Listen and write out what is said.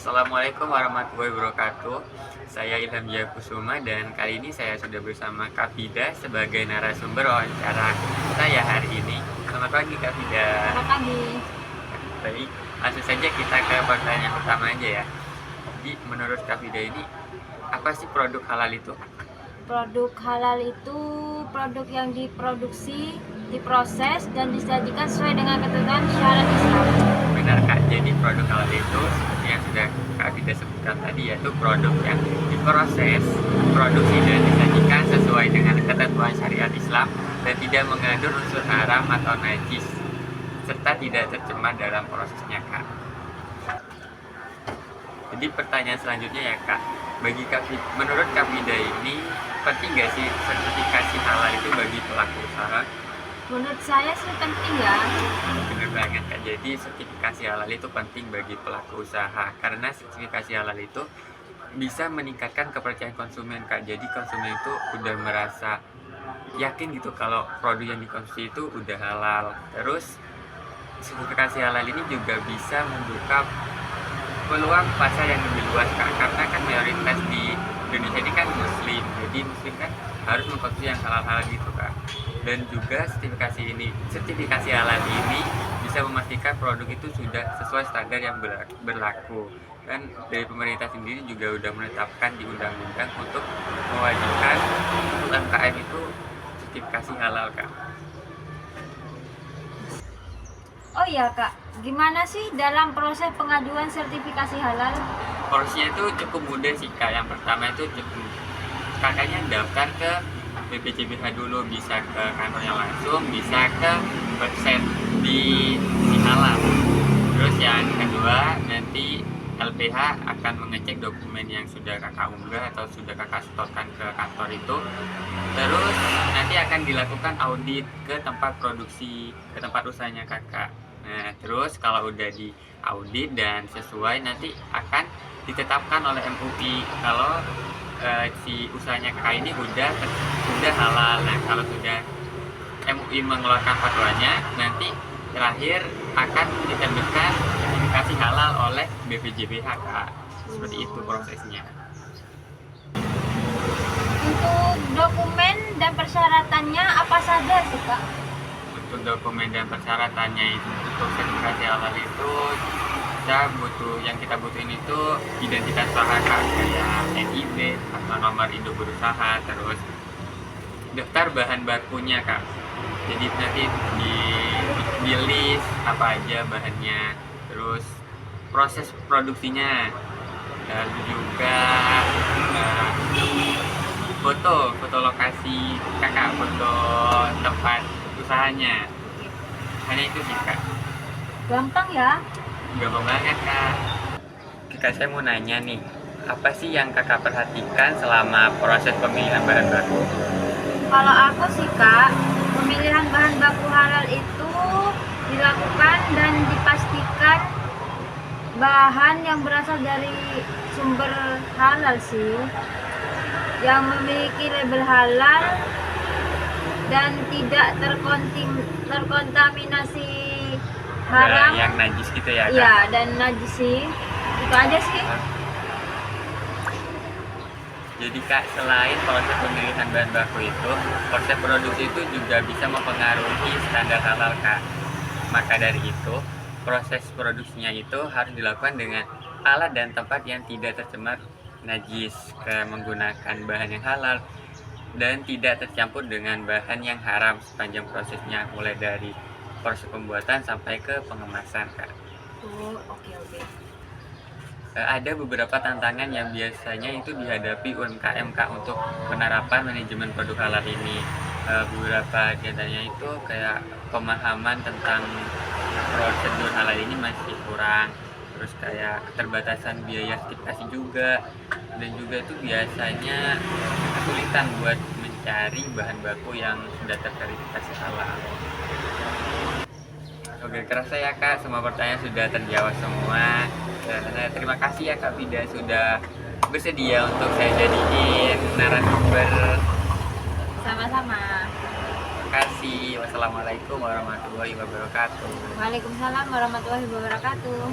Assalamualaikum warahmatullahi wabarakatuh. Saya Ilham Jaya Kusuma dan kali ini saya sudah bersama Kak Fida sebagai narasumber wawancara saya hari ini. Selamat pagi Kak Fida. Selamat pagi. Baik, langsung saja kita ke pertanyaan utama aja ya. Jadi menurut Kak Fida ini apa sih produk halal itu? Produk halal itu produk yang diproduksi, diproses, dan disajikan sesuai dengan ketentuan syariat Islam. Benar Kak, jadi produk halal itu seperti yang sudah Kak Fida sebutkan tadi, yaitu produk yang diproses, produksi dan disajikan sesuai dengan ketentuan syariat Islam dan tidak mengandung unsur haram atau najis serta tidak tercemar dalam prosesnya Kak. Jadi pertanyaan selanjutnya ya Kak, bagi menurut Kak Fida ini penting nggak sih sertifikasi halal itu bagi pelaku usaha? Menurut saya sih penting ya. Benar banget Kak, jadi sertifikasi halal itu penting bagi pelaku usaha karena sertifikasi halal itu bisa meningkatkan kepercayaan konsumen Kak. Jadi konsumen itu udah merasa yakin gitu kalau produk yang dikonsumsi itu udah halal. Terus sertifikasi halal ini juga bisa membuka peluang pasar yang lebih luas Kak, karena kan mayoritas di Indonesia ini kan muslim, jadi muslim kan harus mengkonsumsi yang halal-halal gitu Kak. Dan juga sertifikasi halal ini bisa memastikan produk itu sudah sesuai standar yang berlaku. Dan dari pemerintah sendiri juga udah menetapkan di undang-undang untuk mewajibkan UMKM itu sertifikasi halal Kak. Oh iya Kak, gimana sih dalam proses pengajuan sertifikasi halal? Prosesnya itu cukup mudah sih Kak. Yang pertama itu cukup kakaknya daftar ke BPJBH dulu, bisa ke kantornya langsung, bisa ke website di Halal. Terus yang kedua nanti LPH akan mengecek dokumen yang sudah kakak unggah atau sudah kakak setorkan ke kantor itu. Terus nanti akan dilakukan audit ke tempat produksi, ke tempat usahanya kakak. Nah, terus kalau udah di audit dan sesuai, nanti akan ditetapkan oleh MUI kalau si usahanya kakak ini udah halal. Nah, kalau sudah MUI mengeluarkan fatwanya, nanti terakhir akan diterbitkan sertifikasi halal oleh BPJBH Kak. Seperti itu prosesnya. Untuk dokumen dan persyaratannya apa saja sih Kak? Untuk dokumen dan persyaratannya itu untuk sertifikasi halal itu kita butuhin itu identitas usaha Kak, kayak NIB atau nomor induk berusaha, terus daftar bahan bakunya Kak. Jadi nanti di list apa aja bahannya, terus proses produksinya, dan juga foto lokasi kakak, foto tempat usahanya. Hanya itu sih Kak. Gampang ya? Gampang banget Kak. Kak, saya mau nanya nih, apa sih yang kakak perhatikan selama proses pemilihan bahan baku? Kalau aku sih Kak, pemilihan bahan baku halal itu dilakukan dan dipastikan bahan yang berasal dari sumber halal sih, yang memiliki label halal dan tidak terkontaminasi haram. Yang najis gitu ya Kak? Iya, dan najis sih. Itu aja sih. Jadi Kak, selain proses pemilihan bahan baku itu, proses produksi itu juga bisa mempengaruhi standar halal Kak. Maka dari itu, proses produksinya itu harus dilakukan dengan alat dan tempat yang tidak tercemar najis, menggunakan bahan yang halal dan tidak tercampur dengan bahan yang haram sepanjang prosesnya, mulai dari proses pembuatan sampai ke pengemasan Kak. Oh, oke. Ada beberapa tantangan yang biasanya itu dihadapi UMKM Kak untuk penerapan manajemen produk halal ini. Beberapa diantaranya itu kayak pemahaman tentang prosedur halal ini masih kurang, terus kayak keterbatasan biaya sertifikasi juga, dan juga itu biasanya kesulitan buat mencari bahan baku yang sudah terverifikasi halal. Oke, kerasa ya Kak, semua pertanyaan sudah terjawab semua. Terima kasih ya Kak Fida sudah bersedia untuk saya jadiin narasumber. Sama-sama. Terima kasih. Wassalamualaikum warahmatullahi wabarakatuh. Waalaikumsalam warahmatullahi wabarakatuh.